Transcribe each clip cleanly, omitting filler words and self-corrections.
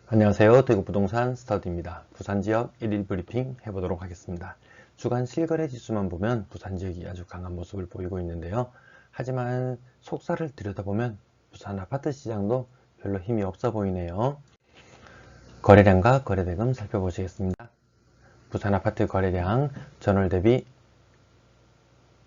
안녕하세요. 대구부동산 스터디입니다. 부산지역 1일 브리핑 해보도록 하겠습니다. 주간 실거래 지수만 보면 부산지역이 아주 강한 모습을 보이고 있는데요. 하지만 속살을 들여다보면 부산 아파트 시장도 별로 힘이 없어 보이네요. 거래량과 거래대금 살펴보시겠습니다. 부산 아파트 거래량 전월 대비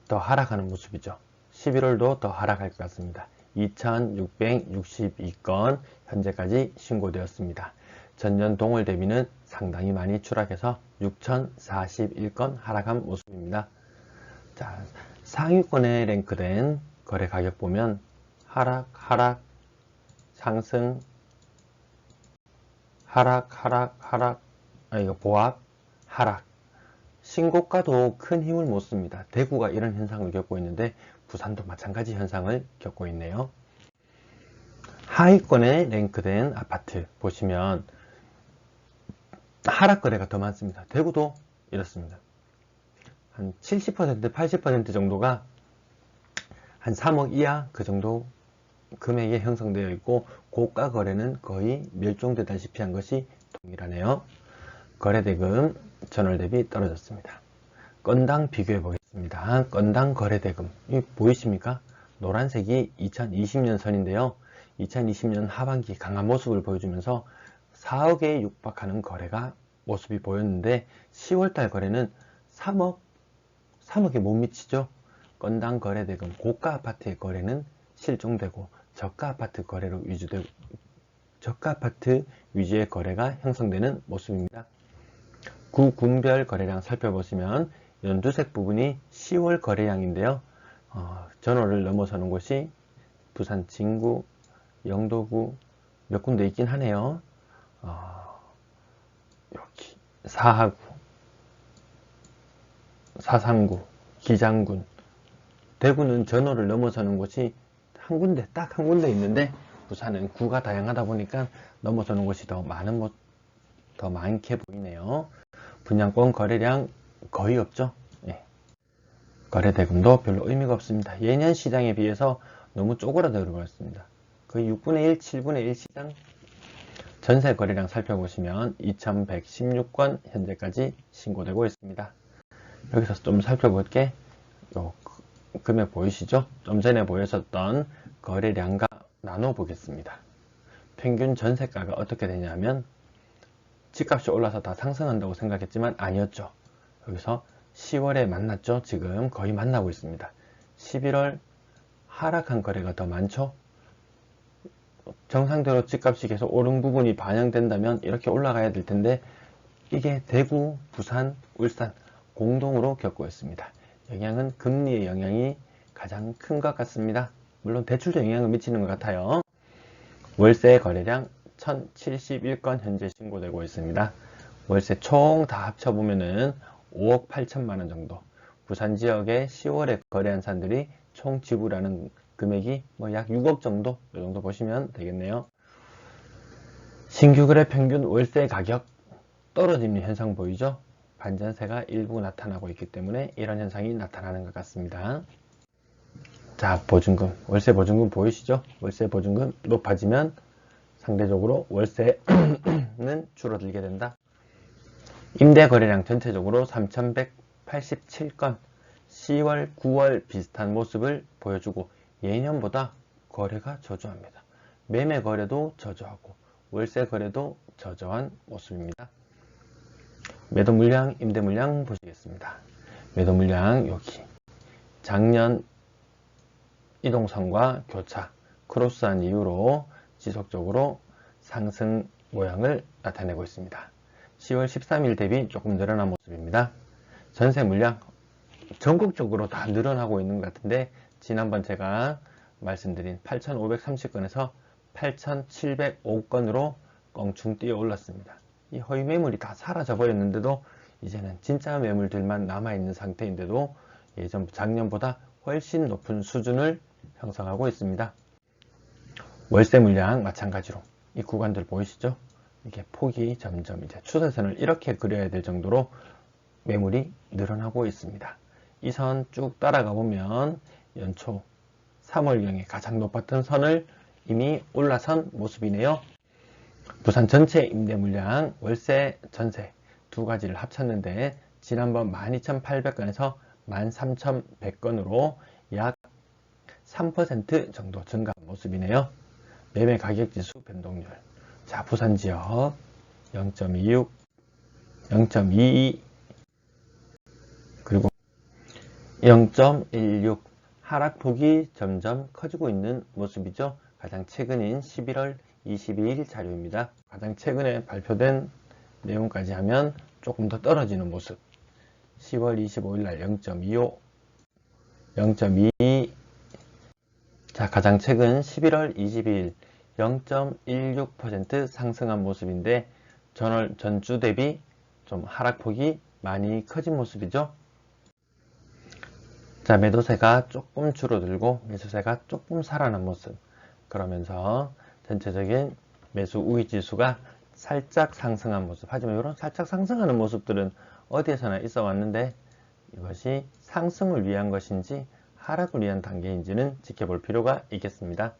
더 하락하는 모습이죠. 11월도 더 하락할 것 같습니다. 2662건 현재까지 신고되었습니다. 전년 동월 대비는 상당히 많이 추락해서 6041건 하락한 모습입니다. 자, 상위권에 랭크된 거래 가격 보면 하락, 상승, 보합, 하락. 신고가도 큰 힘을 못 씁니다. 대구가 이런 현상을 겪고 있는데 부산도 마찬가지 현상을 겪고 있네요. 하위권에 랭크된 아파트 보시면 하락 거래가 더 많습니다. 대구도 이렇습니다. 한 70%, 80% 정도가 한 3억 이하 그 정도 금액에 형성되어 있고 고가 거래는 거의 멸종되다시피 한 것이 동일하네요. 거래대금 전월 대비 떨어졌습니다. 건당 비교해 보겠습니다. 건당 거래대금 보이십니까? 노란색이 2020년 선인데요. 2020년 하반기 강한 모습을 보여주면서 4억에 육박하는 거래가 모습이 보였는데 10월달 거래는 3억에 못 미치죠. 건당 거래대금 고가 아파트의 거래는 실종되고 저가 아파트 거래로 위주되고 저가 아파트 위주의 거래가 형성되는 모습입니다. 구군별 거래량 살펴보시면 연두색 부분이 10월 거래량인데요. 전월을 넘어서는 곳이 부산 진구, 영도구 몇 군데 있긴 하네요. 여기 사하구, 사상구, 기장군, 대구는 전월을 넘어서는 곳이 한 군데, 딱 한 군데 있는데 부산은 구가 다양하다 보니까 넘어서는 곳이 더 많게 보이네요. 분양권 거래량 거의 없죠. 예. 거래대금도 별로 의미가 없습니다. 예년 시장에 비해서 너무 쪼그라들어 버렸습니다. 거의 6분의 1, 7분의 1 시장. 전세 거래량 살펴보시면 2116건 현재까지 신고되고 있습니다. 여기서 좀 살펴볼게. 금액 보이시죠? 좀 전에 보였었던 거래량과 나눠 보겠습니다. 평균 전세가가 어떻게 되냐면 집값이 올라서 다 상승한다고 생각했지만 아니었죠. 여기서 10월에 만났죠. 지금 거의 만나고 있습니다. 11월 하락한 거래가 더 많죠. 정상대로 집값이 계속 오른 부분이 반영된다면 이렇게 올라가야 될 텐데 이게 대구, 부산, 울산 공동으로 겪고 있습니다. 영향은 금리의 영향이 가장 큰 것 같습니다. 물론 대출도 영향을 미치는 것 같아요. 월세 거래량 1071건 현재 신고되고 있습니다. 월세 총 다 합쳐보면은 5억 8천만원 정도. 부산 지역의 10월에 거래한 사람들이 총 지불하는 금액이 약 6억 정도, 이 정도 보시면 되겠네요. 신규 거래 평균 월세 가격 떨어지는 현상 보이죠? 반전세가 일부 나타나고 있기 때문에 이런 현상이 나타나는 것 같습니다. 자, 보증금, 월세 보증금 보이시죠? 월세 보증금 높아지면 상대적으로 월세는 줄어들게 된다. 임대 거래량 전체적으로 3187건, 10월, 9월 비슷한 모습을 보여주고 예년보다 거래가 저조합니다. 매매 거래도 저조하고 월세 거래도 저조한 모습입니다. 매도 물량, 임대 물량 보시겠습니다. 매도 물량 여기 작년 이동선과 교차, 크로스한 이후로 지속적으로 상승 모양을 나타내고 있습니다. 10월 13일 대비 조금 늘어난 모습입니다. 전세 물량 전국적으로 다 늘어나고 있는 것 같은데 지난번 제가 말씀드린 8530건에서 8705건으로 껑충 뛰어 올랐습니다. 이 허위 매물이 다 사라져 버렸는데도 이제는 진짜 매물들만 남아있는 상태인데도 작년보다 훨씬 높은 수준을 형성하고 있습니다. 월세 물량 마찬가지로 이 구간들 보이시죠? 이게 폭이 점점 이제 추세선을 이렇게 그려야 될 정도로 매물이 늘어나고 있습니다. 이 선 쭉 따라가 보면 연초 3월경에 가장 높았던 선을 이미 올라선 모습이네요. 부산 전체 임대 물량, 월세, 전세 두 가지를 합쳤는데 지난번 12,800건에서 13,100건으로 약 3% 정도 증가한 모습이네요. 매매 가격 지수 변동률. 자, 부산 지역 0.26, 0.22, 그리고 0.16. 하락폭이 점점 커지고 있는 모습이죠. 가장 최근인 11월 22일 자료입니다. 가장 최근에 발표된 내용까지 하면 조금 더 떨어지는 모습. 10월 25일 날 0.25, 0.22. 자, 가장 최근 11월 22일 0.16% 상승한 모습인데 전주 대비 좀 하락폭이 많이 커진 모습이죠. 자, 매도세가 조금 줄어들고 매수세가 조금 살아난 모습. 그러면서 전체적인 매수 우위 지수가 살짝 상승한 모습. 하지만 이런 살짝 상승하는 모습들은 어디에서나 있어 왔는데 이것이 상승을 위한 것인지 하락을 위한 단계인지는 지켜볼 필요가 있겠습니다.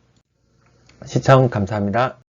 시청 감사합니다.